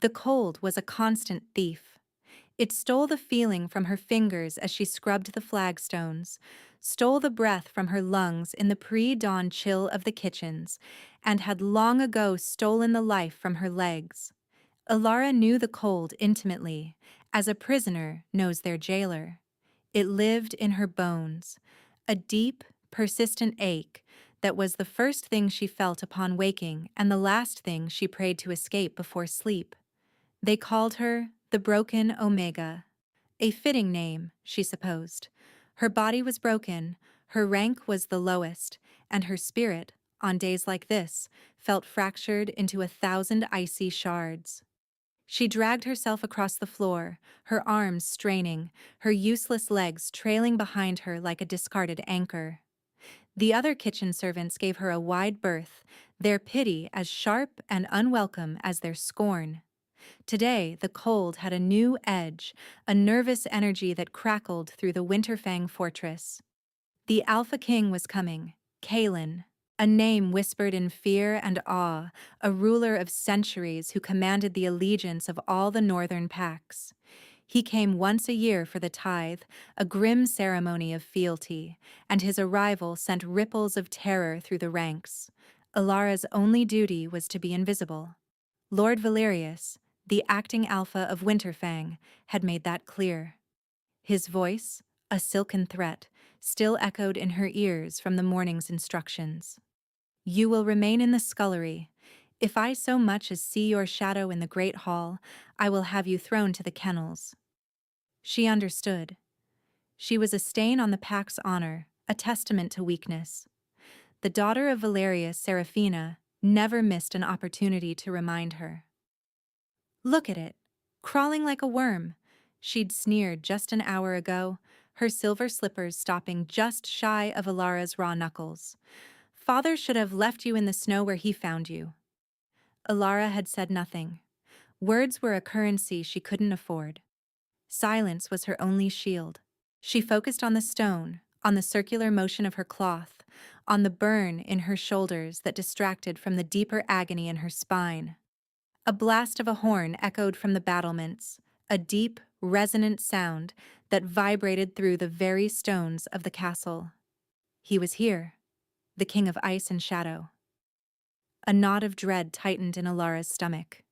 The cold was a constant thief. It stole the feeling from her fingers as she scrubbed the flagstones, stole the breath from her lungs in the pre-dawn chill of the kitchens, and had long ago stolen the life from her legs. Alara knew the cold intimately, as a prisoner knows their jailer. It lived in her bones, a deep, persistent ache that was the first thing she felt upon waking and the last thing she prayed to escape before sleep. They called her the Broken Omega. A fitting name, she supposed. Her body was broken, her rank was the lowest, and her spirit, on days like this, felt fractured into 1,000 icy shards. She dragged herself across the floor, her arms straining, her useless legs trailing behind her like a discarded anchor. The other kitchen servants gave her a wide berth, their pity as sharp and unwelcome as their scorn. Today, the cold had a new edge, a nervous energy that crackled through the Winterfang fortress. The Alpha King was coming, Kaelin, a name whispered in fear and awe, a ruler of centuries who commanded the allegiance of all the northern packs. He came once a year for the tithe, a grim ceremony of fealty, and his arrival sent ripples of terror through the ranks. Alara's only duty was to be invisible. Lord Valerius, the acting alpha of Winterfang, had made that clear. His voice, a silken threat, still echoed in her ears from the morning's instructions. "You will remain in the scullery. If I so much as see your shadow in the great hall, I will have you thrown to the kennels." She understood. She was a stain on the pack's honor, a testament to weakness. The daughter of Valerius, Seraphina, never missed an opportunity to remind her. "Look at it, crawling like a worm," she'd sneered just an hour ago, her silver slippers stopping just shy of Alara's raw knuckles. "Father should have left you in the snow where he found you." Alara had said nothing. Words were a currency she couldn't afford. Silence was her only shield. She focused on the stone, on the circular motion of her cloth, on the burn in her shoulders that distracted from the deeper agony in her spine. A blast of a horn echoed from the battlements, a deep, resonant sound that vibrated through the very stones of the castle. He was here, the king of ice and shadow. A knot of dread tightened in Alara's stomach.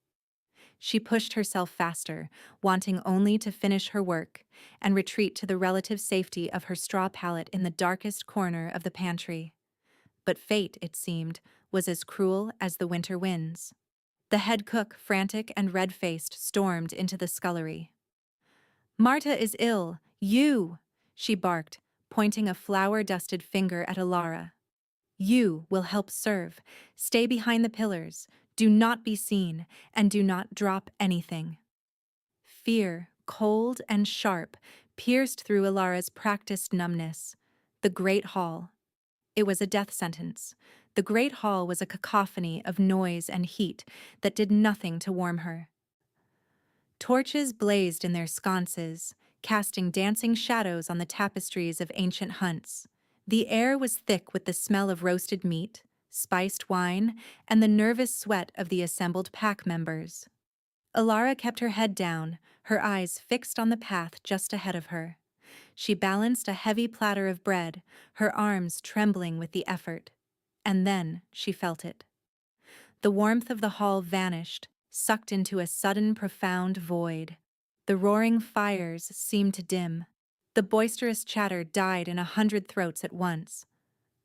She pushed herself faster, wanting only to finish her work and retreat to the relative safety of her straw pallet in the darkest corner of the pantry. But fate, it seemed, was as cruel as the winter winds. The head cook, frantic and red-faced, stormed into the scullery. "Marta is ill. You!" she barked, pointing a flour-dusted finger at Alara. "You will help serve. Stay behind the pillars. Do not be seen, and do not drop anything." Fear, cold and sharp, pierced through Alara's practiced numbness. The Great Hall. It was a death sentence. The Great Hall was a cacophony of noise and heat that did nothing to warm her. Torches blazed in their sconces, casting dancing shadows on the tapestries of ancient hunts. The air was thick with the smell of roasted meat, spiced wine, and the nervous sweat of the assembled pack members. Alara kept her head down, her eyes fixed on the path just ahead of her. She balanced a heavy platter of bread, her arms trembling with the effort. And then she felt it. The warmth of the hall vanished, sucked into a sudden profound void. The roaring fires seemed to dim. The boisterous chatter died in 100 throats at once.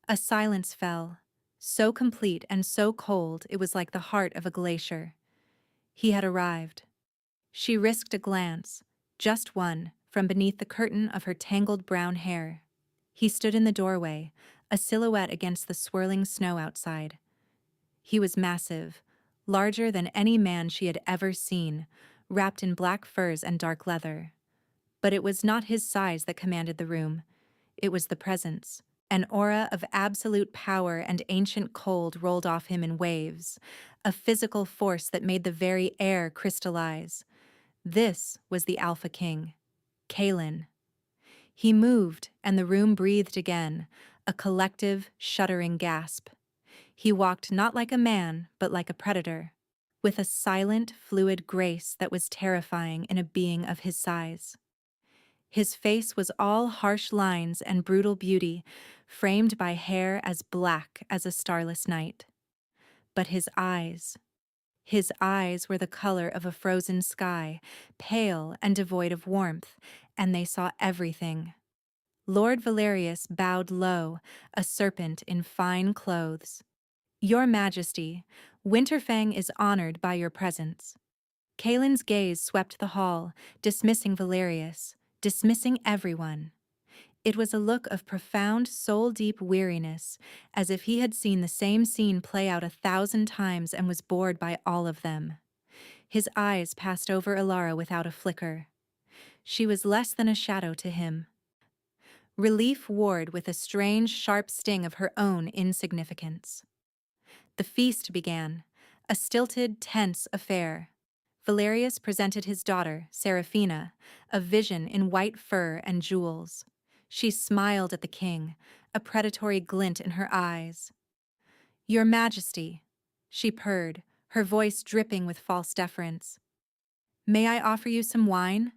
A silence fell, so complete and so cold it was like the heart of a glacier. He had arrived. She risked a glance, just one, from beneath the curtain of her tangled brown hair. He stood in the doorway, a silhouette against the swirling snow outside. He was massive, larger than any man she had ever seen, wrapped in black furs and dark leather. But it was not his size that commanded the room. It was the presence. An aura of absolute power and ancient cold rolled off him in waves, a physical force that made the very air crystallize. This was the Alpha King, Kaelin. He moved, and the room breathed again, a collective, shuddering gasp. He walked not like a man, but like a predator. with a silent, fluid grace that was terrifying in a being of his size. His face was all harsh lines and brutal beauty, framed by hair as black as a starless night. But his eyes were the color of a frozen sky, pale and devoid of warmth, and they saw everything. Lord Valerius bowed low, a serpent in fine clothes. Your Majesty, Winterfang is honored by your presence. Kaelin's gaze swept the hall, dismissing Valerius, dismissing everyone. It was a look of profound, soul-deep weariness, as if he had seen the same scene play out 1,000 times and was bored by all of them. His eyes passed over Alara without a flicker. She was less than a shadow to him. Relief warred with a strange, sharp sting of her own insignificance. The feast began, a stilted, tense affair. Valerius presented his daughter, Seraphina, a vision in white fur and jewels. She smiled at the king, a predatory glint in her eyes. Your Majesty, she purred, her voice dripping with false deference. May I offer you some wine?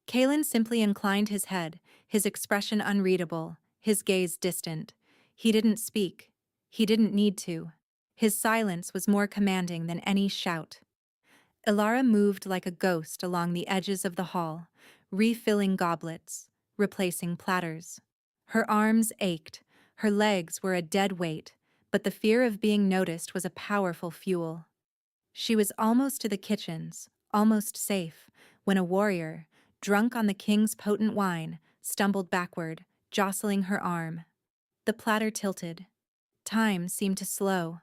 Kaelin simply inclined his head, his expression unreadable, his gaze distant. He didn't speak. He didn't need to. His silence was more commanding than any shout. Alara moved like a ghost along the edges of the hall, refilling goblets, replacing platters. Her arms ached, her legs were a dead weight, but the fear of being noticed was a powerful fuel. She was almost to the kitchens, almost safe, when a warrior, drunk on the king's potent wine, stumbled backward, jostling her arm. The platter tilted. Time seemed to slow.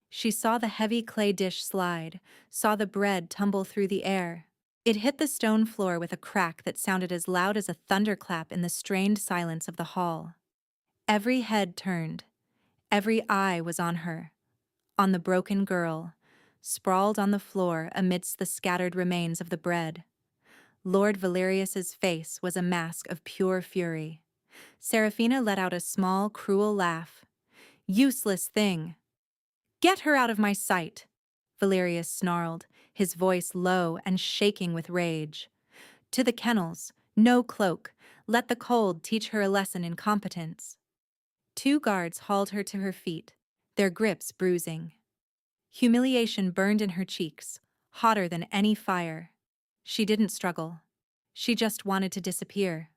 She saw the heavy clay dish slide, saw the bread tumble through the air. It hit the stone floor with a crack that sounded as loud as a thunderclap in the strained silence of the hall. Every head turned. Every eye was on her, on the broken girl, sprawled on the floor amidst the scattered remains of the bread. Lord Valerius's face was a mask of pure fury. Seraphina let out a small, cruel laugh. Useless thing! Get her out of my sight! Valerius snarled, his voice low and shaking with rage. To the kennels, no cloak, let the cold teach her a lesson in competence. 2 guards hauled her to her feet, their grips bruising. Humiliation burned in her cheeks, hotter than any fire. She didn't struggle. She just wanted to disappear.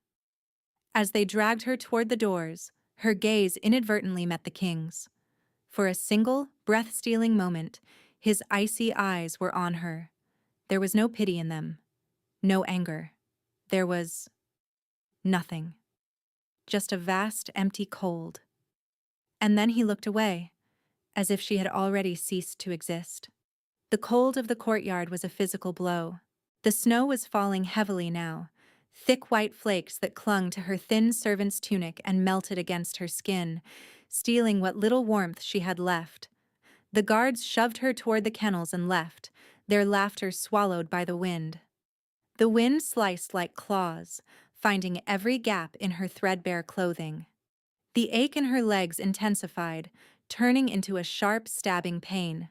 As they dragged her toward the doors, her gaze inadvertently met the king's. For a single, breath-stealing moment, his icy eyes were on her. There was no pity in them, no anger. There was nothing. Just a vast, empty cold. And then he looked away, as if she had already ceased to exist. The cold of the courtyard was a physical blow. The snow was falling heavily now, thick white flakes that clung to her thin servant's tunic and melted against her skin, stealing what little warmth she had left. The guards shoved her toward the kennels and left, their laughter swallowed by the wind. The wind sliced like claws, finding every gap in her threadbare clothing. The ache in her legs intensified, turning into a sharp, stabbing pain.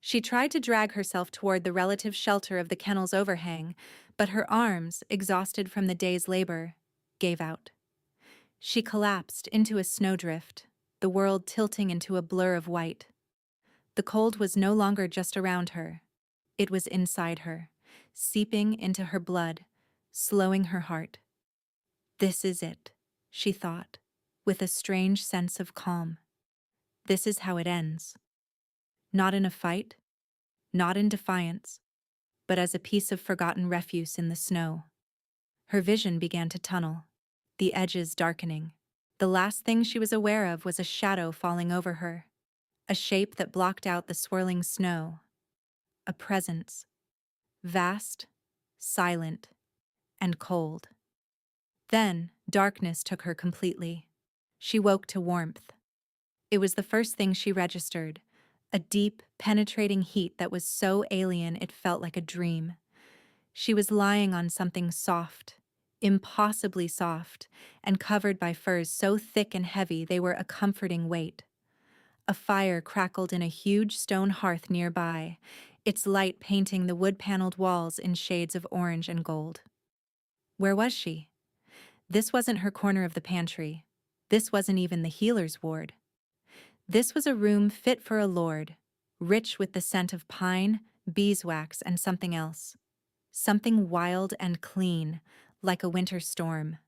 She tried to drag herself toward the relative shelter of the kennel's overhang, but her arms, exhausted from the day's labor, gave out. She collapsed into a snowdrift, the world tilting into a blur of white. The cold was no longer just around her. It was inside her, seeping into her blood, slowing her heart. This is it, she thought, with a strange sense of calm. This is how it ends. Not in a fight, not in defiance, but as a piece of forgotten refuse in the snow. Her vision began to tunnel, the edges darkening. The last thing she was aware of was a shadow falling over her, a shape that blocked out the swirling snow, a presence, vast, silent, and cold. Then, darkness took her completely. She woke to warmth. It was the first thing she registered, a deep, penetrating heat that was so alien it felt like a dream. She was lying on something soft, impossibly soft, and covered by furs so thick and heavy they were a comforting weight. A fire crackled in a huge stone hearth nearby, its light painting the wood-paneled walls in shades of orange and gold. Where was she? This wasn't her corner of the pantry. This wasn't even the healer's ward. This was a room fit for a lord, rich with the scent of pine, beeswax, and something else. Something wild and clean, like a winter storm.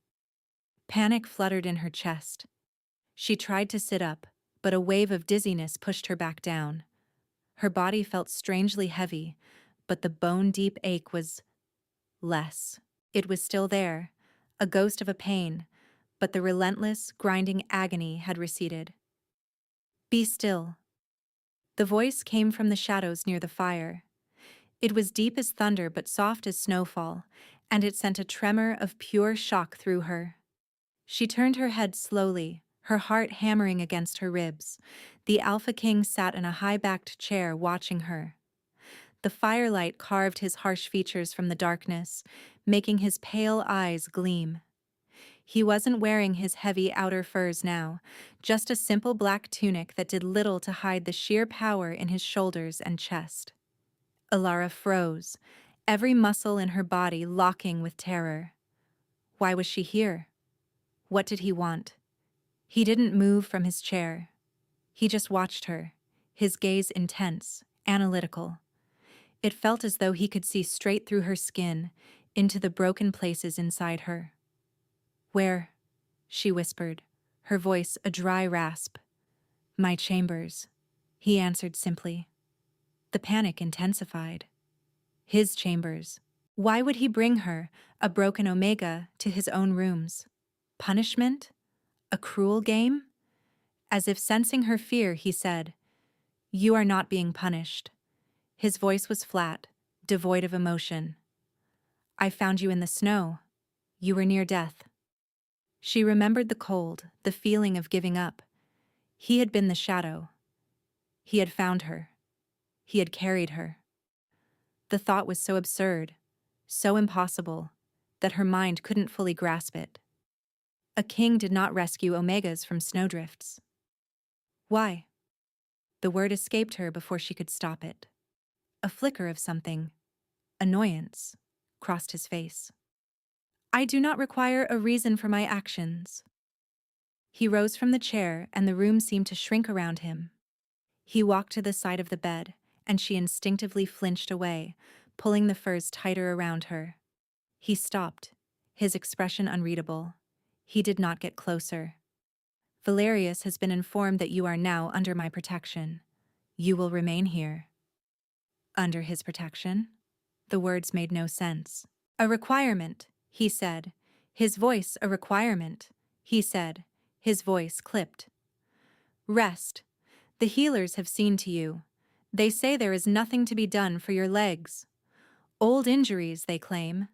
Panic fluttered in her chest. She tried to sit up, but a wave of dizziness pushed her back down. Her body felt strangely heavy, but the bone-deep ache was less. It was still there, a ghost of a pain, but the relentless, grinding agony had receded. Be still. The voice came from the shadows near the fire. It was deep as thunder but soft as snowfall, and it sent a tremor of pure shock through her. She turned her head slowly, her heart hammering against her ribs. The Alpha King sat in a high-backed chair watching her. The firelight carved his harsh features from the darkness, making his pale eyes gleam. He wasn't wearing his heavy outer furs now, just a simple black tunic that did little to hide the sheer power in his shoulders and chest. Alara froze, every muscle in her body locking with terror. Why was she here? What did he want? He didn't move from his chair. He just watched her, his gaze intense, analytical. It felt as though he could see straight through her skin, into the broken places inside her. Where? She whispered, her voice a dry rasp. My chambers, he answered simply. The panic intensified. His chambers. Why would he bring her, a broken Omega, to his own rooms? Punishment? A cruel game? As if sensing her fear, he said, You are not being punished. His voice was flat, devoid of emotion. I found you in the snow. You were near death. She remembered the cold, the feeling of giving up. He had been the shadow. He had found her. He had carried her. The thought was so absurd, so impossible, that her mind couldn't fully grasp it. A king did not rescue Omegas from snowdrifts. Why? The word escaped her before she could stop it. A flicker of something, annoyance, crossed his face. I do not require a reason for my actions. He rose from the chair, and the room seemed to shrink around him. He walked to the side of the bed, and she instinctively flinched away, pulling the furs tighter around her. He stopped, his expression unreadable. He did not get closer. Valerius has been informed that you are now under my protection. You will remain here. Under his protection? The words made no sense. A requirement, he said. His voice a requirement, he said. His voice clipped. Rest. The healers have seen to you. They say there is nothing to be done for your legs. Old injuries, they claim.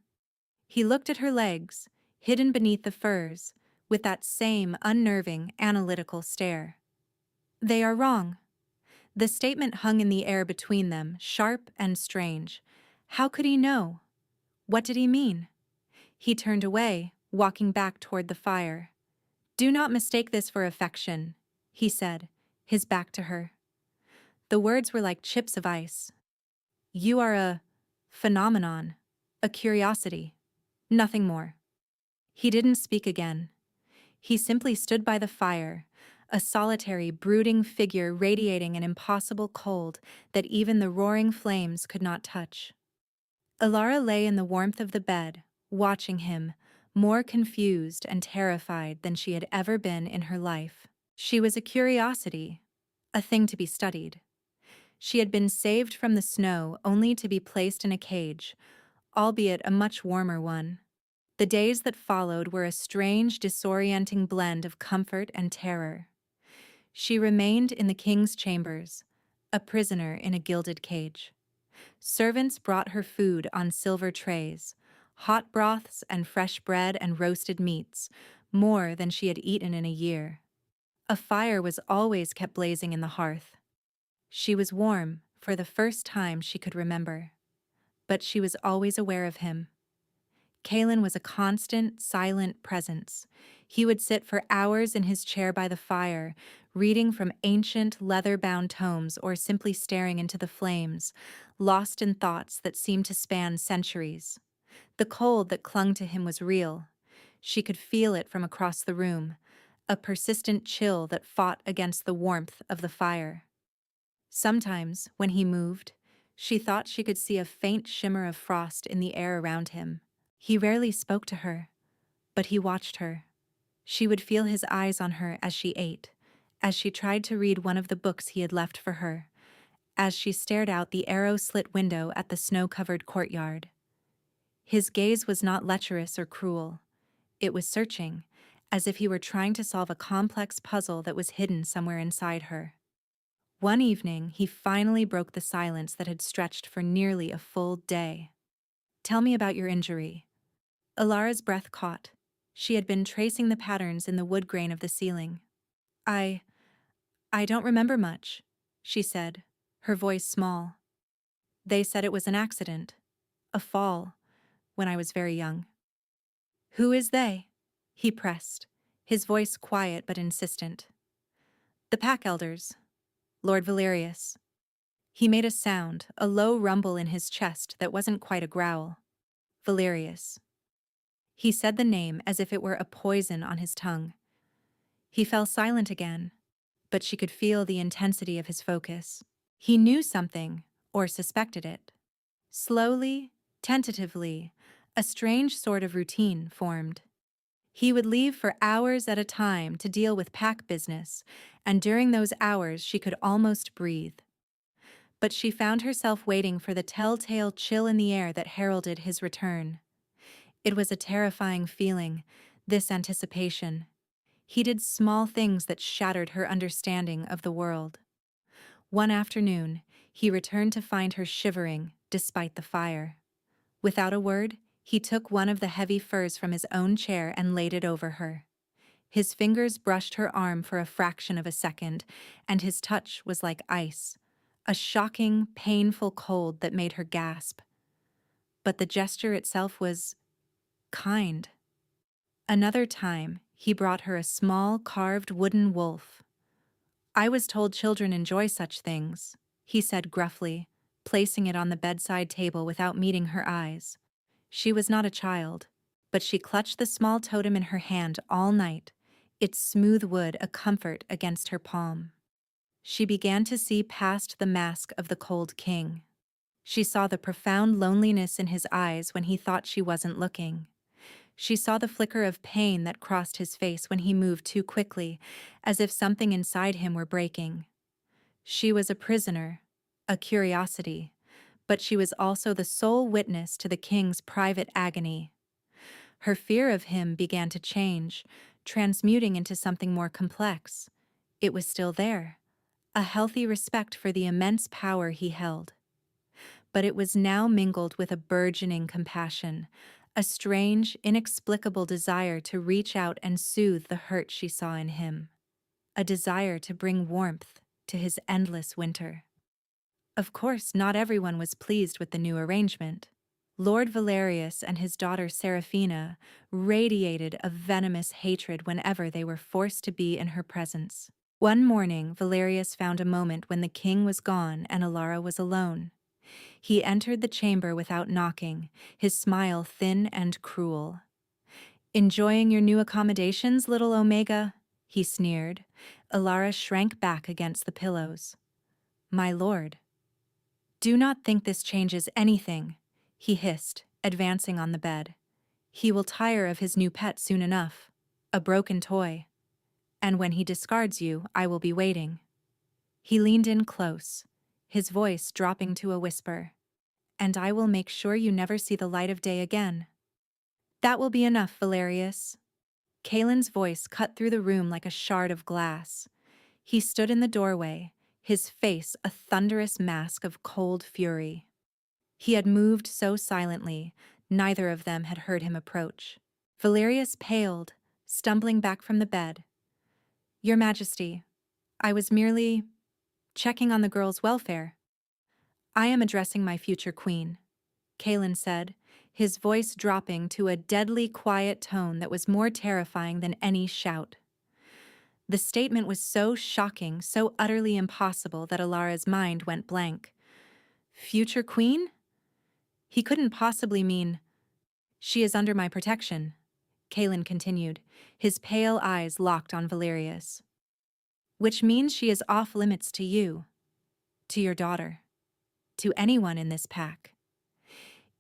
He looked at her legs, hidden beneath the furs, with that same unnerving, analytical stare. They are wrong. The statement hung in the air between them, sharp and strange. How could he know? What did he mean? He turned away, walking back toward the fire. Do not mistake this for affection, he said, his back to her. The words were like chips of ice. You are a phenomenon, a curiosity, nothing more. He didn't speak again. He simply stood by the fire, a solitary, brooding figure radiating an impossible cold that even the roaring flames could not touch. Alara lay in the warmth of the bed, watching him, more confused and terrified than she had ever been in her life. She was a curiosity, a thing to be studied. She had been saved from the snow only to be placed in a cage, albeit a much warmer one. The days that followed were a strange, disorienting blend of comfort and terror. She remained in the king's chambers, a prisoner in a gilded cage. Servants brought her food on silver trays, hot broths and fresh bread and roasted meats, more than she had eaten in a year. A fire was always kept blazing in the hearth. She was warm for the first time she could remember. But she was always aware of him. Kalen was a constant, silent presence. He would sit for hours in his chair by the fire, reading from ancient leather-bound tomes or simply staring into the flames, lost in thoughts that seemed to span centuries. The cold that clung to him was real. She could feel it from across the room, a persistent chill that fought against the warmth of the fire. Sometimes, when he moved, she thought she could see a faint shimmer of frost in the air around him. He rarely spoke to her, but he watched her. She would feel his eyes on her as she ate, as she tried to read one of the books he had left for her, as she stared out the arrow-slit window at the snow-covered courtyard. His gaze was not lecherous or cruel. It was searching, as if he were trying to solve a complex puzzle that was hidden somewhere inside her. One evening, he finally broke the silence that had stretched for nearly a full day. "Tell me about your injury." Alara's breath caught. She had been tracing the patterns in the wood grain of the ceiling. I don't remember much," she said, her voice small. "They said it was an accident. A fall, when I was very young." "Who is they?" he pressed, his voice quiet but insistent. "The pack elders. Lord Valerius." He made a sound, a low rumble in his chest that wasn't quite a growl. "Valerius." He said the name as if it were a poison on his tongue. He fell silent again, but she could feel the intensity of his focus. He knew something, or suspected it. Slowly, tentatively, a strange sort of routine formed. He would leave for hours at a time to deal with pack business, and during those hours she could almost breathe. But she found herself waiting for the telltale chill in the air that heralded his return. It was a terrifying feeling, this anticipation. He did small things that shattered her understanding of the world. One afternoon, he returned to find her shivering, despite the fire. Without a word, he took one of the heavy furs from his own chair and laid it over her. His fingers brushed her arm for a fraction of a second, and his touch was like ice, a shocking, painful cold that made her gasp. But the gesture itself was kind. Another time, he brought her a small, carved wooden wolf. "I was told children enjoy such things," he said gruffly, placing it on the bedside table without meeting her eyes. She was not a child, but she clutched the small totem in her hand all night, its smooth wood a comfort against her palm. She began to see past the mask of the cold king. She saw the profound loneliness in his eyes when he thought she wasn't looking. She saw the flicker of pain that crossed his face when he moved too quickly, as if something inside him were breaking. She was a prisoner, a curiosity, but she was also the sole witness to the king's private agony. Her fear of him began to change, transmuting into something more complex. It was still there, a healthy respect for the immense power he held. But it was now mingled with a burgeoning compassion, a strange, inexplicable desire to reach out and soothe the hurt she saw in him. A desire to bring warmth to his endless winter. Of course, not everyone was pleased with the new arrangement. Lord Valerius and his daughter Seraphina radiated a venomous hatred whenever they were forced to be in her presence. One morning, Valerius found a moment when the king was gone and Alara was alone. He entered the chamber without knocking, his smile thin and cruel. "Enjoying your new accommodations, little Omega?" he sneered. Alara shrank back against the pillows. "My lord." "Do not think this changes anything," he hissed, advancing on the bed. "He will tire of his new pet soon enough. A broken toy. And when he discards you, I will be waiting." He leaned in close, his voice dropping to a whisper. "And I will make sure you never see the light of day again." "That will be enough, Valerius." Kalen's voice cut through the room like a shard of glass. He stood in the doorway, his face a thunderous mask of cold fury. He had moved so silently, neither of them had heard him approach. Valerius paled, stumbling back from the bed. "Your Majesty, I was merely checking on the girl's welfare." "I am addressing my future queen," Kalen said, his voice dropping to a deadly quiet tone that was more terrifying than any shout. The statement was so shocking, so utterly impossible that Alara's mind went blank. Future queen? He couldn't possibly mean, "She is under my protection," Kalen continued, his pale eyes locked on Valerius. "Which means she is off limits to you, to your daughter, to anyone in this pack.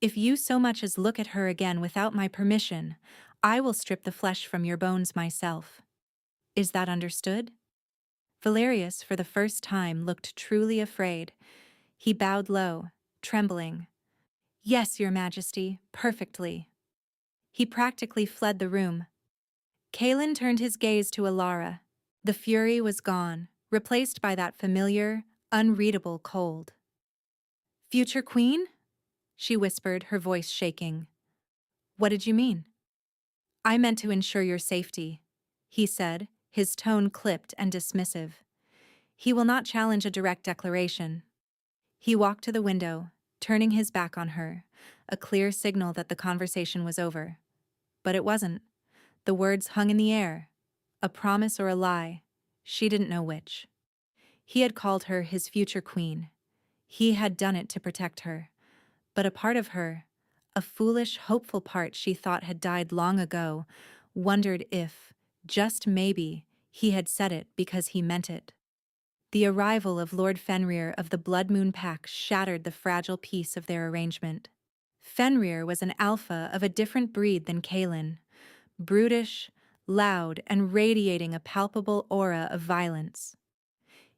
If you so much as look at her again without my permission, I will strip the flesh from your bones myself. Is that understood?" Valerius, for the first time, looked truly afraid. He bowed low, trembling. "Yes, your majesty, perfectly." He practically fled the room. Kalen turned his gaze to Alara. The fury was gone, replaced by that familiar, unreadable cold. "Future queen?" she whispered, her voice shaking. "What did you mean?" "I meant to ensure your safety," he said, his tone clipped and dismissive. "He will not challenge a direct declaration." He walked to the window, turning his back on her, a clear signal that the conversation was over. But it wasn't. The words hung in the air. A promise or a lie. She didn't know which. He had called her his future queen. He had done it to protect her. But a part of her, a foolish, hopeful part she thought had died long ago, wondered if, just maybe, he had said it because he meant it. The arrival of Lord Fenrir of the Blood Moon Pack shattered the fragile peace of their arrangement. Fenrir was an alpha of a different breed than Kalen, brutish, loud, and radiating a palpable aura of violence.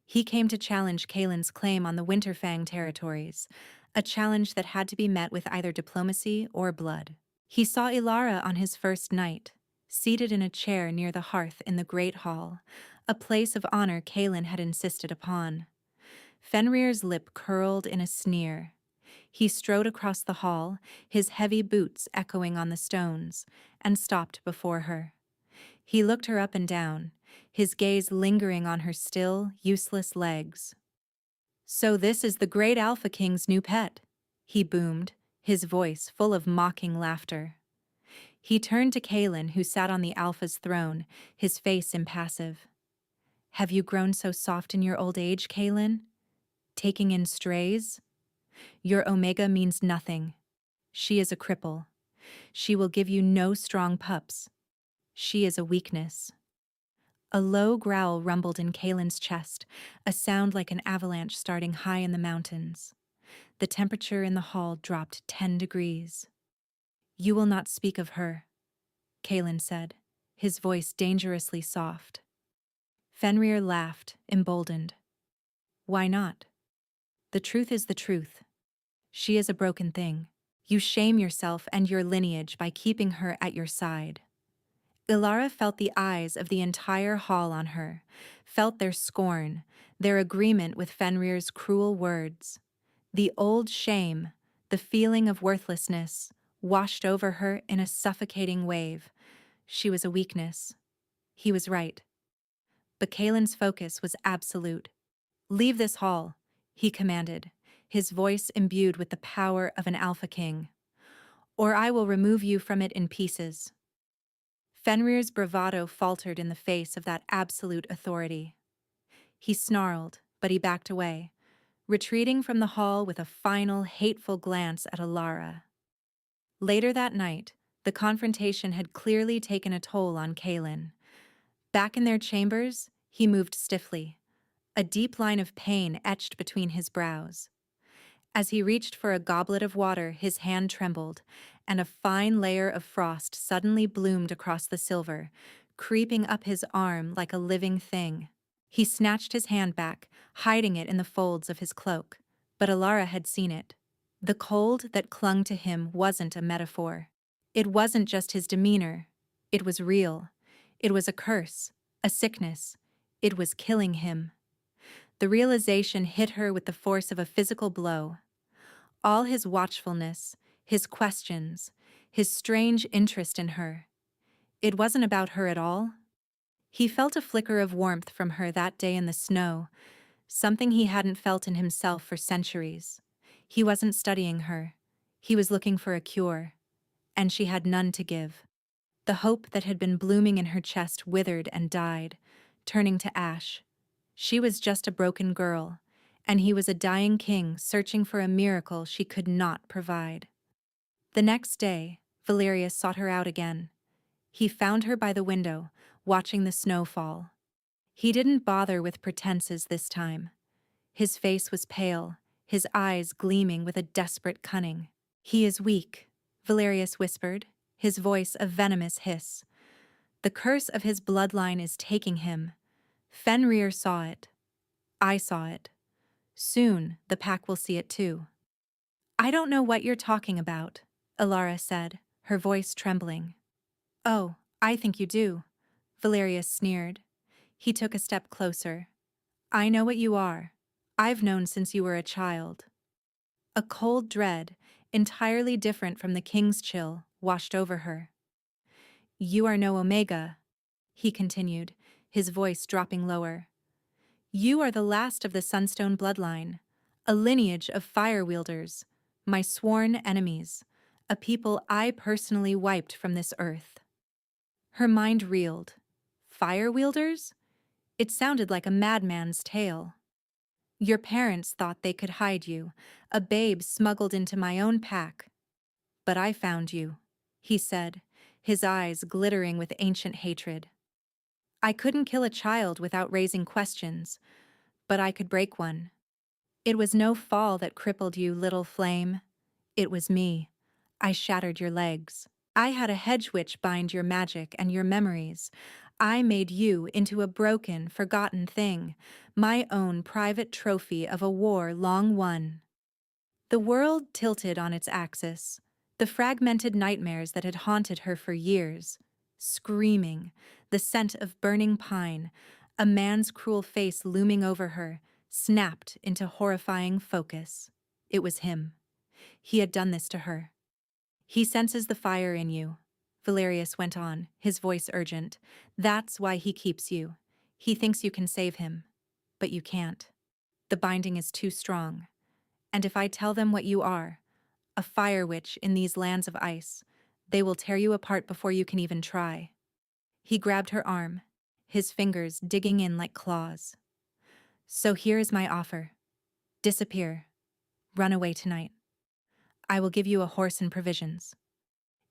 He came to challenge Kalen's claim on the Winterfang territories, a challenge that had to be met with either diplomacy or blood. He saw Ilara on his first night, seated in a chair near the hearth in the Great Hall, a place of honor Kalen had insisted upon. Fenrir's lip curled in a sneer. He strode across the hall, his heavy boots echoing on the stones, and stopped before her. He looked her up and down, his gaze lingering on her still, useless legs. "So this is the great Alpha King's new pet," he boomed, his voice full of mocking laughter. He turned to Kalen, who sat on the Alpha's throne, his face impassive. "Have you grown so soft in your old age, Kalen? Taking in strays? Your Omega means nothing. She is a cripple. She will give you no strong pups. She is a weakness." A low growl rumbled in Kalen's chest, a sound like an avalanche starting high in the mountains. The temperature in the hall dropped 10 degrees. "You will not speak of her," Kalen said, his voice dangerously soft. Fenrir laughed, emboldened. "Why not? The truth is the truth. She is a broken thing. You shame yourself and your lineage by keeping her at your side." Ilara felt the eyes of the entire hall on her, felt their scorn, their agreement with Fenrir's cruel words. The old shame, the feeling of worthlessness, washed over her in a suffocating wave. She was a weakness. He was right. But Kalen's focus was absolute. "Leave this hall," he commanded, his voice imbued with the power of an Alpha King. "Or I will remove you from it in pieces." Fenrir's bravado faltered in the face of that absolute authority. He snarled, but he backed away, retreating from the hall with a final, hateful glance at Alara. Later that night, the confrontation had clearly taken a toll on Kalen. Back in their chambers, he moved stiffly, a deep line of pain etched between his brows. As he reached for a goblet of water, his hand trembled, and a fine layer of frost suddenly bloomed across the silver, creeping up his arm like a living thing. He snatched his hand back, hiding it in the folds of his cloak. But Alara had seen it. The cold that clung to him wasn't a metaphor. It wasn't just his demeanor. It was real. It was a curse, a sickness. It was killing him. The realization hit her with the force of a physical blow. All his watchfulness, his questions, his strange interest in her. It wasn't about her at all. He felt a flicker of warmth from her that day in the snow, something he hadn't felt in himself for centuries. He wasn't studying her. He was looking for a cure. and she had none to give. The hope that had been blooming in her chest withered and died, turning to ash. She was just a broken girl, and he was a dying king searching for a miracle she could not provide. The next day, Valerius sought her out again. He found her by the window, watching the snow fall. He didn't bother with pretenses this time. His face was pale, his eyes gleaming with a desperate cunning. "He is weak," Valerius whispered, his voice a venomous hiss. "The curse of his bloodline is taking him. Fenrir saw it. I saw it. Soon the pack will see it too." "I don't know what you're talking about," Alara said, her voice trembling. "Oh, I think you do," Valerius sneered. He took a step closer. "I know what you are. I've known since you were a child." A cold dread, entirely different from the king's chill, washed over her. "You are no Omega," he continued, his voice dropping lower. "You are the last of the Sunstone bloodline, a lineage of fire wielders, my sworn enemies, a people I personally wiped from this earth." Her mind reeled. Fire wielders? It sounded like a madman's tale. "Your parents thought they could hide you, a babe smuggled into my own pack. But I found you," he said, his eyes glittering with ancient hatred. "I couldn't kill a child without raising questions, but I could break one. It was no fall that crippled you, little flame. It was me. I shattered your legs. I had a hedge witch bind your magic and your memories. I made you into a broken, forgotten thing, my own private trophy of a war long won." The world tilted on its axis, the fragmented nightmares that had haunted her for years. Screaming, the scent of burning pine, a man's cruel face looming over her, snapped into horrifying focus. It was him. He had done this to her. "He senses the fire in you," Valerius went on, his voice urgent. "That's why he keeps you. He thinks you can save him. But you can't. The binding is too strong. And if I tell them what you are, a fire witch in these lands of ice, they will tear you apart before you can even try." He grabbed her arm, his fingers digging in like claws. "So here is my offer. Disappear. Run away tonight. I will give you a horse and provisions.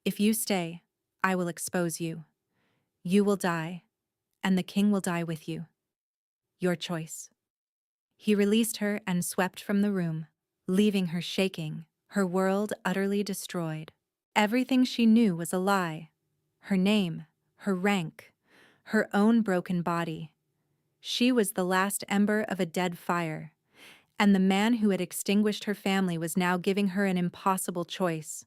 If you stay, I will expose you. You will die, and the king will die with you. Your choice." He released her and swept from the room, leaving her shaking, her world utterly destroyed. Everything she knew was a lie. Her name, her rank, her own broken body. She was the last ember of a dead fire, and the man who had extinguished her family was now giving her an impossible choice.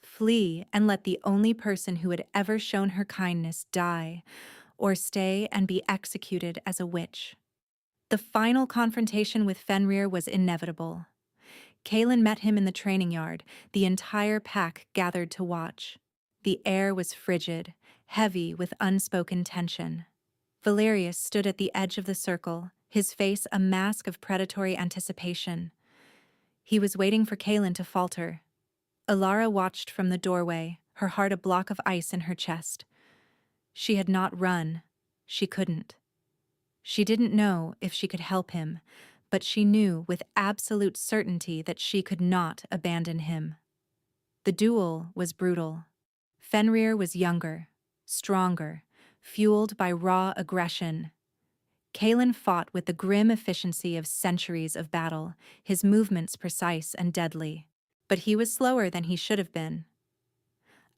Flee and let the only person who had ever shown her kindness die, or stay and be executed as a witch. The final confrontation with Fenrir was inevitable. Kaelin met him in the training yard, the entire pack gathered to watch. The air was frigid, heavy with unspoken tension. Valerius stood at the edge of the circle, his face a mask of predatory anticipation. He was waiting for Kaelin to falter. Alara watched from the doorway, her heart a block of ice in her chest. She had not run. She couldn't. She didn't know if she could help him, but she knew with absolute certainty that she could not abandon him. The duel was brutal. Fenrir was younger, stronger, fueled by raw aggression. Kaelin fought with the grim efficiency of centuries of battle, his movements precise and deadly. But he was slower than he should have been.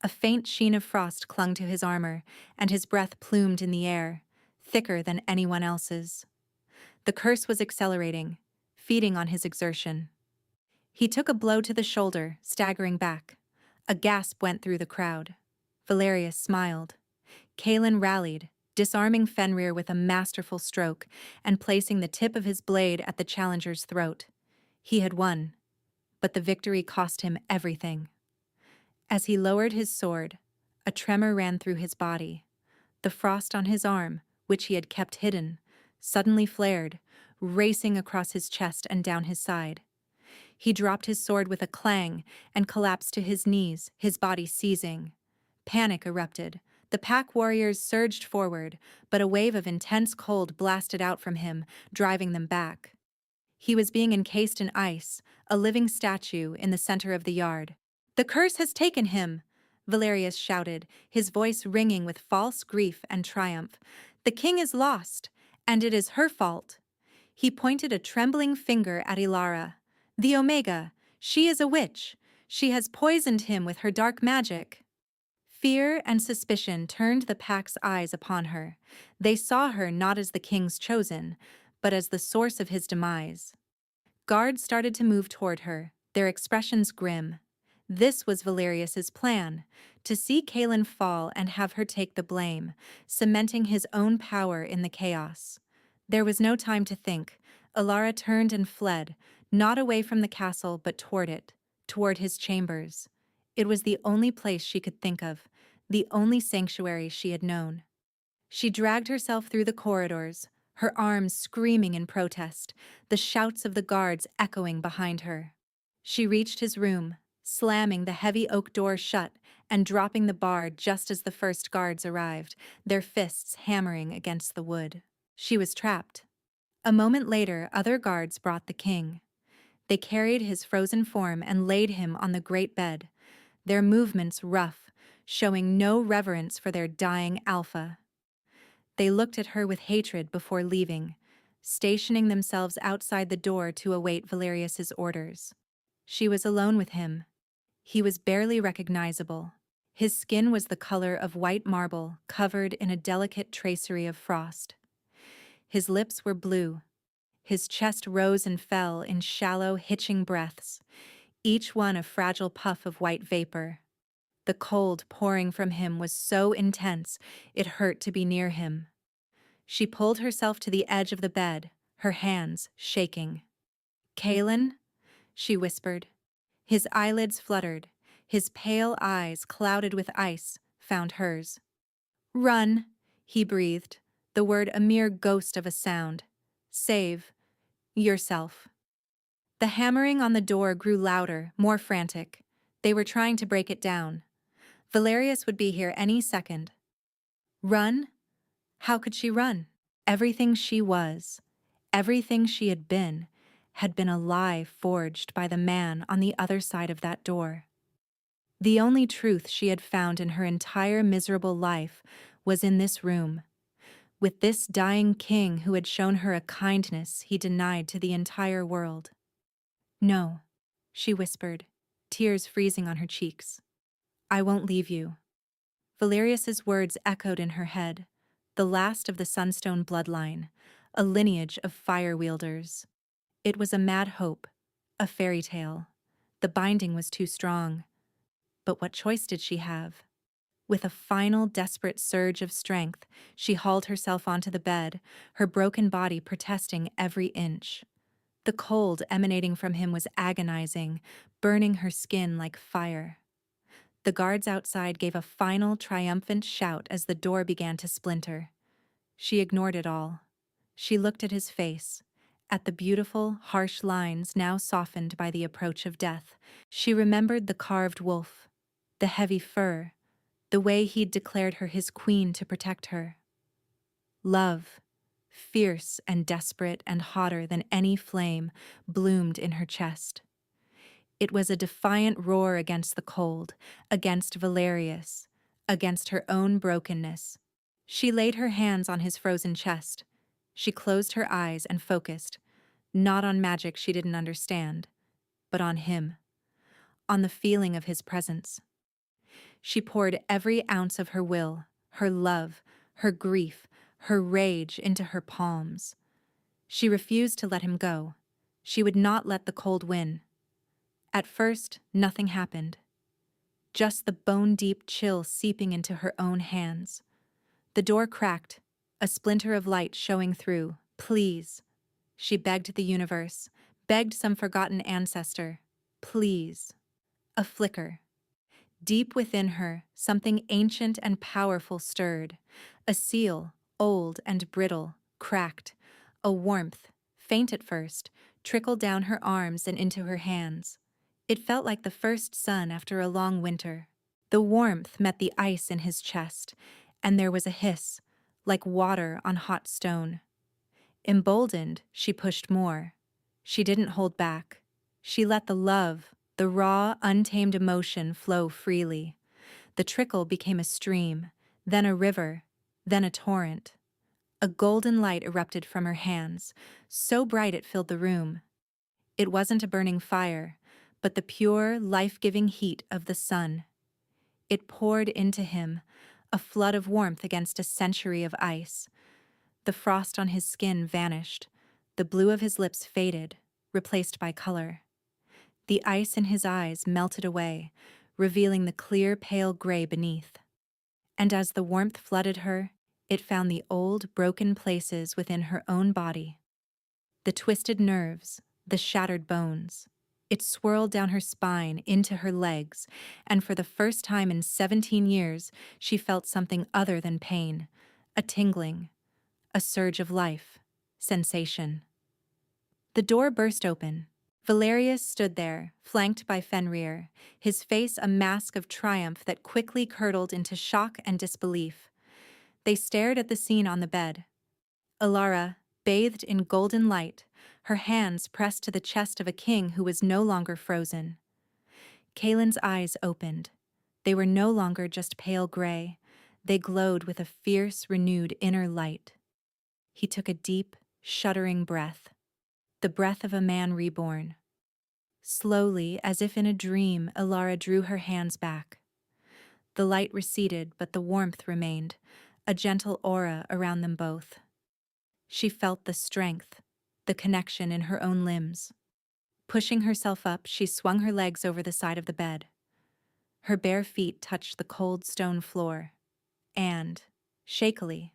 A faint sheen of frost clung to his armor, and his breath plumed in the air, thicker than anyone else's. The curse was accelerating, feeding on his exertion. He took a blow to the shoulder, staggering back. A gasp went through the crowd. Valerius smiled. Kaelin rallied, disarming Fenrir with a masterful stroke and placing the tip of his blade at the challenger's throat. He had won, but the victory cost him everything. As he lowered his sword, a tremor ran through his body. The frost on his arm, which he had kept hidden, suddenly flared, racing across his chest and down his side. He dropped his sword with a clang and collapsed to his knees, his body seizing. Panic erupted. The pack warriors surged forward, but a wave of intense cold blasted out from him, driving them back. He was being encased in ice, a living statue in the center of the yard. "The curse has taken him!" Valerius shouted, his voice ringing with false grief and triumph. "The king is lost, and it is her fault." He pointed a trembling finger at Ilara. "The Omega! She is a witch! She has poisoned him with her dark magic!" Fear and suspicion turned the pack's eyes upon her. They saw her not as the king's chosen, but as the source of his demise. Guards started to move toward her, their expressions grim. This was Valerius's plan, to see Kaelin fall and have her take the blame, cementing his own power in the chaos. There was no time to think. Ilara turned and fled, not away from the castle but toward it, toward his chambers. It was the only place she could think of, the only sanctuary she had known. She dragged herself through the corridors, her arms screaming in protest, the shouts of the guards echoing behind her. She reached his room, slamming the heavy oak door shut and dropping the bar just as the first guards arrived, their fists hammering against the wood. She was trapped. A moment later, other guards brought the king. They carried his frozen form and laid him on the great bed, their movements rough, showing no reverence for their dying alpha. They looked at her with hatred before leaving, stationing themselves outside the door to await Valerius's orders. She was alone with him. He was barely recognizable. His skin was the color of white marble, covered in a delicate tracery of frost. His lips were blue. His chest rose and fell in shallow, hitching breaths, each one a fragile puff of white vapor. The cold pouring from him was so intense it hurt to be near him. She pulled herself to the edge of the bed, her hands shaking. "Kaelin?" she whispered. His eyelids fluttered. His pale eyes, clouded with ice, found hers. "Run," he breathed, the word a mere ghost of a sound. "Save yourself." The hammering on the door grew louder, more frantic. They were trying to break it down. Valerius would be here any second. Run? How could she run? Everything she was, everything she had been a lie forged by the man on the other side of that door. The only truth she had found in her entire miserable life was in this room, with this dying king who had shown her a kindness he denied to the entire world. "No," she whispered, tears freezing on her cheeks. "I won't leave you." Valerius's words echoed in her head, the last of the Sunstone bloodline, a lineage of fire-wielders. It was a mad hope, a fairy tale. The binding was too strong. But what choice did she have? With a final desperate surge of strength, she hauled herself onto the bed, her broken body protesting every inch. The cold emanating from him was agonizing, burning her skin like fire. The guards outside gave a final triumphant shout as the door began to splinter. She ignored it all. She looked at his face, at the beautiful, harsh lines now softened by the approach of death. She remembered the carved wolf, the heavy fur, the way he'd declared her his queen to protect her. Love, fierce and desperate and hotter than any flame, bloomed in her chest. It was a defiant roar against the cold, against Valerius, against her own brokenness. She laid her hands on his frozen chest. She closed her eyes and focused, not on magic she didn't understand, but on him, on the feeling of his presence. She poured every ounce of her will, her love, her grief, her rage into her palms. She refused to let him go. She would not let the cold win. At first, nothing happened. Just the bone-deep chill seeping into her own hands. The door cracked, a splinter of light showing through. "Please," she begged the universe, begged some forgotten ancestor. "Please." A flicker. Deep within her, something ancient and powerful stirred. A seal, old and brittle, cracked. A warmth, faint at first, trickled down her arms and into her hands. It felt like the first sun after a long winter. The warmth met the ice in his chest, and there was a hiss, like water on hot stone. Emboldened, she pushed more. She didn't hold back. She let the love, the raw, untamed emotion flow freely. The trickle became a stream, then a river, then a torrent. A golden light erupted from her hands, so bright it filled the room. It wasn't a burning fire, but the pure, life-giving heat of the sun. It poured into him, a flood of warmth against a century of ice. The frost on his skin vanished. The blue of his lips faded, replaced by color. The ice in his eyes melted away, revealing the clear, pale gray beneath. And as the warmth flooded her, it found the old, broken places within her own body. The twisted nerves, the shattered bones. It swirled down her spine, into her legs, and for the first time in 17 years, she felt something other than pain, a tingling, a surge of life, sensation. The door burst open. Valerius stood there, flanked by Fenrir, his face a mask of triumph that quickly curdled into shock and disbelief. They stared at the scene on the bed. Alara, bathed in golden light, her hands pressed to the chest of a king who was no longer frozen. Kaelin's eyes opened. They were no longer just pale gray. They glowed with a fierce, renewed inner light. He took a deep, shuddering breath. The breath of a man reborn. Slowly, as if in a dream, Alara drew her hands back. The light receded, but the warmth remained, a gentle aura around them both. She felt the strength, the connection in her own limbs. Pushing herself up, she swung her legs over the side of the bed. Her bare feet touched the cold stone floor, and, shakily,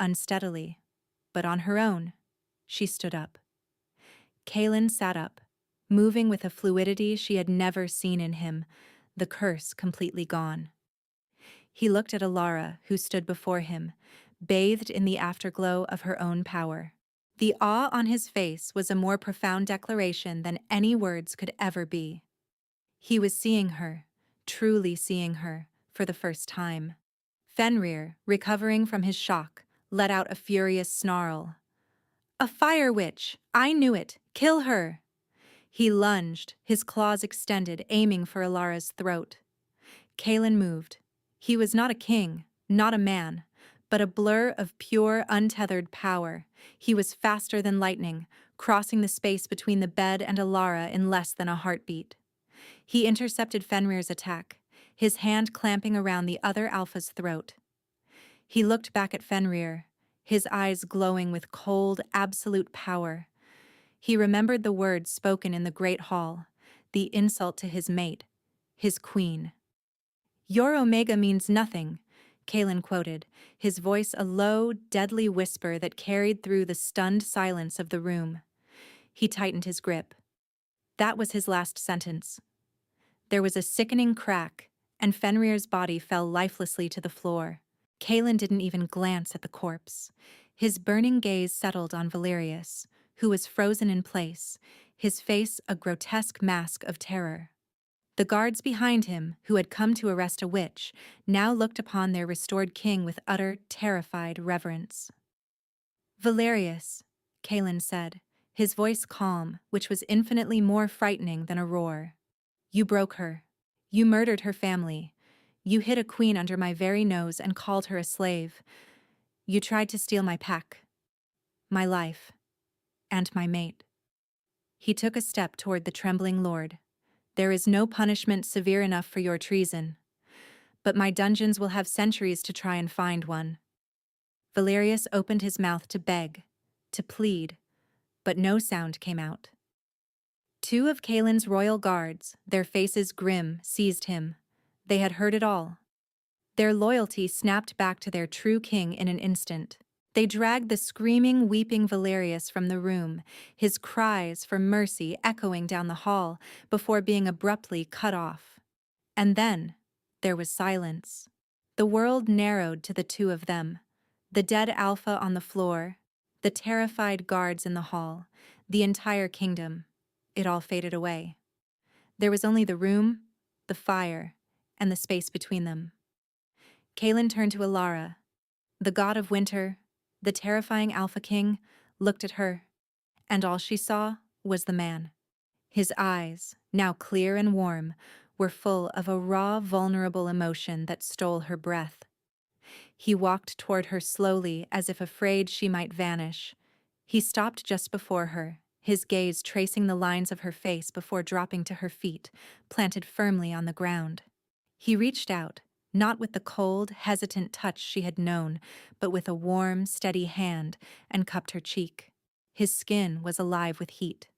unsteadily, but on her own, she stood up. Kaelin sat up, moving with a fluidity she had never seen in him, the curse completely gone. He looked at Alara, who stood before him, bathed in the afterglow of her own power. The awe on his face was a more profound declaration than any words could ever be. He was seeing her, truly seeing her, for the first time. Fenrir, recovering from his shock, let out a furious snarl. "A fire witch! I knew it! Kill her!" He lunged, his claws extended, aiming for Alara's throat. Kaelin moved. He was not a king, not a man, but a blur of pure, untethered power. He was faster than lightning, crossing the space between the bed and Alara in less than a heartbeat. He intercepted Fenrir's attack, his hand clamping around the other alpha's throat. He looked back at Fenrir, his eyes glowing with cold, absolute power. He remembered the words spoken in the Great Hall, the insult to his mate, his queen. "Your Omega means nothing," Kaelin quoted, his voice a low, deadly whisper that carried through the stunned silence of the room. He tightened his grip. That was his last sentence. There was a sickening crack, and Fenrir's body fell lifelessly to the floor. Kaelin didn't even glance at the corpse. His burning gaze settled on Valerius, who was frozen in place, his face a grotesque mask of terror. The guards behind him, who had come to arrest a witch, now looked upon their restored king with utter, terrified reverence. "Valerius," Kaelin said, his voice calm, which was infinitely more frightening than a roar. "You broke her. You murdered her family. You hid a queen under my very nose and called her a slave. You tried to steal my pack, my life, and my mate." He took a step toward the trembling lord. "There is no punishment severe enough for your treason. But my dungeons will have centuries to try and find one." Valerius opened his mouth to beg, to plead, but no sound came out. Two of Kaelin's royal guards, their faces grim, seized him. They had heard it all. Their loyalty snapped back to their true king in an instant. They dragged the screaming, weeping Valerius from the room, his cries for mercy echoing down the hall before being abruptly cut off. And then, there was silence. The world narrowed to the two of them, the dead alpha on the floor, the terrified guards in the hall, The entire kingdom. It all faded away. There was only the room, the fire, and the space between them. Kaelin turned to Alara. The god of winter, the terrifying Alpha King, looked at her, and all she saw was the man. His eyes, now clear and warm, were full of a raw, vulnerable emotion that stole her breath. He walked toward her slowly as if afraid she might vanish. He stopped just before her, his gaze tracing the lines of her face before dropping to her feet, planted firmly on the ground. He reached out, not with the cold, hesitant touch she had known, but with a warm, steady hand, and cupped her cheek. His skin was alive with heat.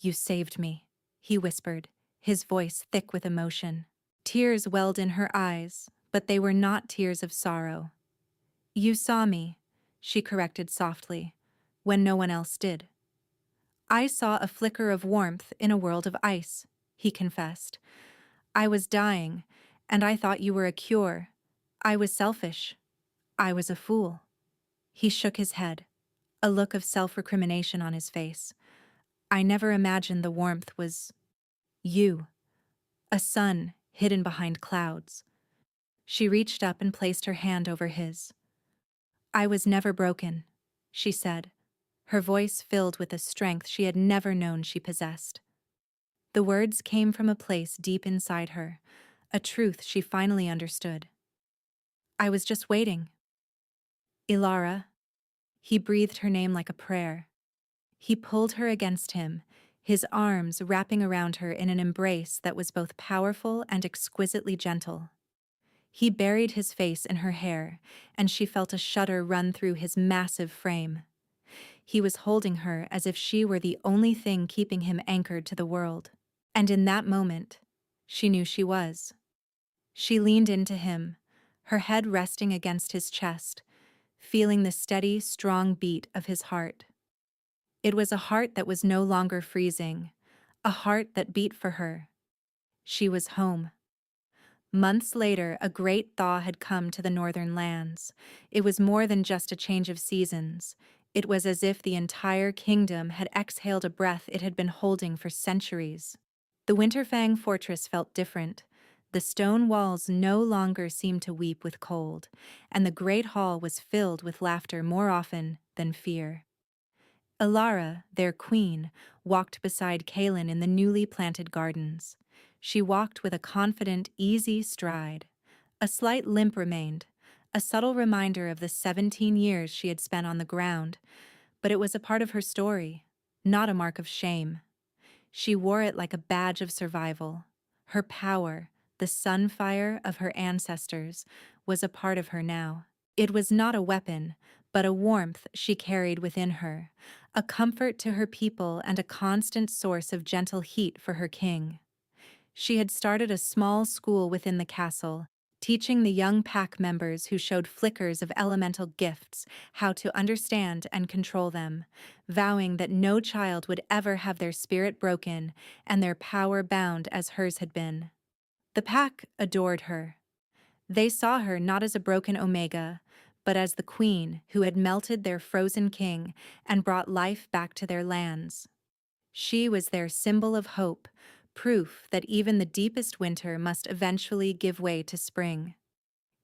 "You saved me," he whispered, his voice thick with emotion. Tears welled in her eyes, but they were not tears of sorrow. "You saw me," she corrected softly, "when no one else did." "I saw a flicker of warmth in a world of ice," he confessed. "I was dying, and I thought you were a cure. I was selfish. I was a fool." He shook his head, a look of self-recrimination on his face. "I never imagined the warmth was you, a sun hidden behind clouds." She reached up and placed her hand over his. "I was never broken," she said, her voice filled with a strength she had never known she possessed. The words came from a place deep inside her, a truth she finally understood. "I was just waiting." "Ilara." He breathed her name like a prayer. He pulled her against him, his arms wrapping around her in an embrace that was both powerful and exquisitely gentle. He buried his face in her hair, and she felt a shudder run through his massive frame. He was holding her as if she were the only thing keeping him anchored to the world. And in that moment, she knew she was. She leaned into him, her head resting against his chest, feeling the steady, strong beat of his heart. It was a heart that was no longer freezing, a heart that beat for her. She was home. Months later, a great thaw had come to the northern lands. It was more than just a change of seasons. It was as if the entire kingdom had exhaled a breath it had been holding for centuries. The Winterfang fortress felt different. The stone walls no longer seemed to weep with cold, and the great hall was filled with laughter more often than fear. Alara, their queen, walked beside Kaelin in the newly planted gardens. She walked with a confident, easy stride. A slight limp remained, a subtle reminder of the 17 years she had spent on the ground, but it was a part of her story, not a mark of shame. She wore it like a badge of survival. Her power, the sunfire of her ancestors, was a part of her now. It was not a weapon, but a warmth she carried within her, a comfort to her people and a constant source of gentle heat for her king. She had started a small school within the castle, teaching the young pack members who showed flickers of elemental gifts how to understand and control them, vowing that no child would ever have their spirit broken and their power bound as hers had been. The pack adored her. They saw her not as a broken Omega, but as the queen who had melted their frozen king and brought life back to their lands. She was their symbol of hope, proof that even the deepest winter must eventually give way to spring.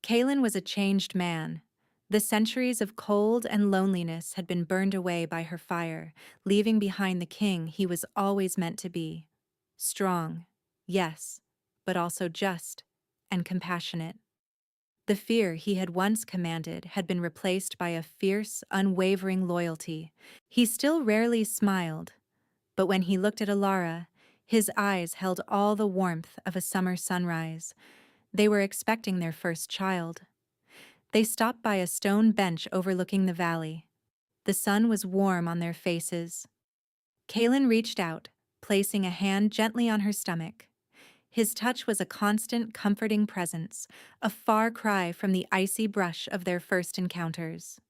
Kaelin was a changed man. The centuries of cold and loneliness had been burned away by her fire, leaving behind the king he was always meant to be. Strong, yes, but also just and compassionate. The fear he had once commanded had been replaced by a fierce, unwavering loyalty. He still rarely smiled, but when he looked at Alara, his eyes held all the warmth of a summer sunrise. They were expecting their first child. They stopped by a stone bench overlooking the valley. The sun was warm on their faces. Kaelin reached out, placing a hand gently on her stomach. His touch was a constant, comforting presence, a far cry from the icy brush of their first encounters.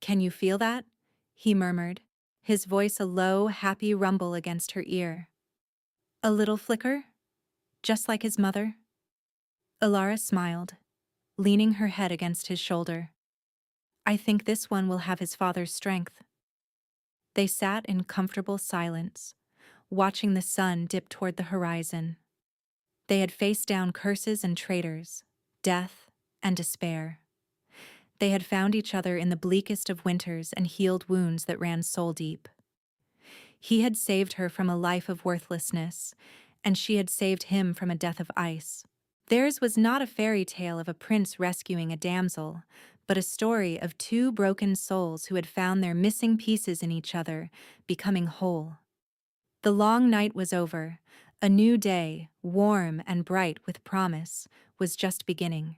"Can you feel that?" he murmured, his voice a low, happy rumble against her ear. "A little flicker? Just like his mother?" Alara smiled, leaning her head against his shoulder. "I think this one will have his father's strength." They sat in comfortable silence, watching the sun dip toward the horizon. They had faced down curses and traitors, death and despair. They had found each other in the bleakest of winters and healed wounds that ran soul deep. He had saved her from a life of worthlessness, and she had saved him from a death of ice. Theirs was not a fairy tale of a prince rescuing a damsel, but a story of two broken souls who had found their missing pieces in each other, becoming whole. The long night was over. A new day, warm and bright with promise, was just beginning.